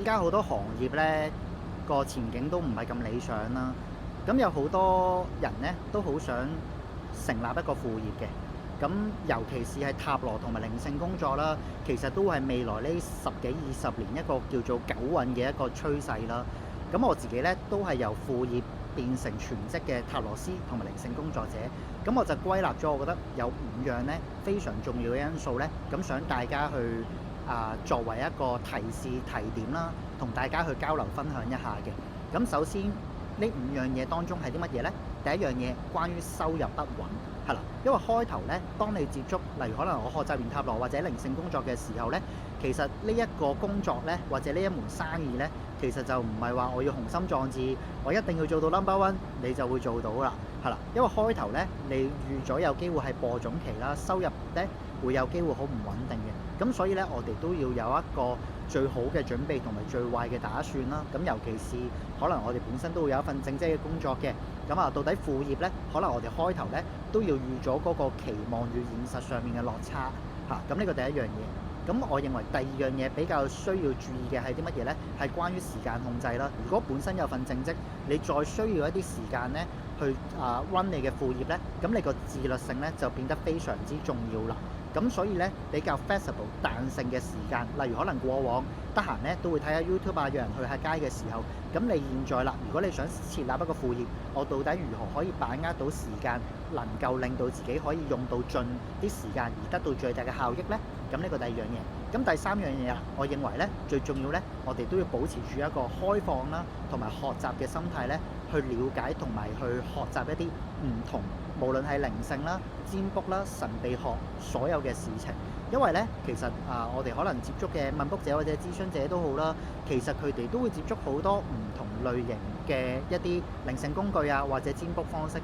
依家好多行業咧個前景都唔係咁理想啦。咁有好多人咧都好想成立一個副業嘅。咁尤其是係塔羅同埋靈性工作啦，其實都係未來呢十幾20年一個叫做九運嘅一個趨勢啦。咁我自己咧都係由副業變成全職嘅塔羅師同埋靈性工作者。咁我就歸納咗，我覺得有5樣咧非常重要嘅因素咧，咁想大家去作為一個提示提點啦，同大家去交流分享一下嘅。咁首先呢5樣嘢當中係啲乜嘢呢？第一樣嘢關於收入不穩，係啦，因為開頭呢，當你接觸，例如可能我學習完塔羅或者靈性工作嘅時候呢，其實呢一個工作呢，或者呢一門生意呢，其實就唔係話我要雄心壯志，我一定要做到 number 1，你就會做到啦，係啦，因為開頭呢，你預咗有機會係播種期啦，收入呢會有機會好唔穩定嘅，咁所以呢，我哋都要有一個最好嘅準備同埋最壞嘅打算啦。咁尤其是可能我哋本身都會有一份正職嘅工作嘅，咁到底副業呢，可能我哋開頭呢都要預咗嗰個期望與現實上面嘅落差嚇。咁呢個第一樣嘢。咁我認為第二樣嘢比較需要注意嘅係啲乜嘢呢？係關於時間控制啦。如果本身有份正職，你再需要一啲時間呢去run 你嘅副業呢，咁你個自律性呢就變得非常之重要啦。咁所以咧比較 flexible 彈性嘅時間，例如可能過往得閒咧都會睇下 YouTube 約人去下街嘅時候，咁你現在啦，如果你想設立一個副業，我到底如何可以把握到時間，能夠令到自己可以用到盡啲時間而得到最大嘅效益呢？咁呢個第二樣嘢。咁第三樣嘢我認為咧最重要咧，我哋都要保持住一個開放啦，同埋學習嘅心態咧，去了解同埋去學習一啲唔同，無論係靈性啦、占卜啦、神秘學所有嘅事情。因為咧，其實我哋可能接觸嘅問卜者或者諮詢者都好啦，其實佢哋都會接觸好多唔同類型嘅一啲靈性工具或者占卜方式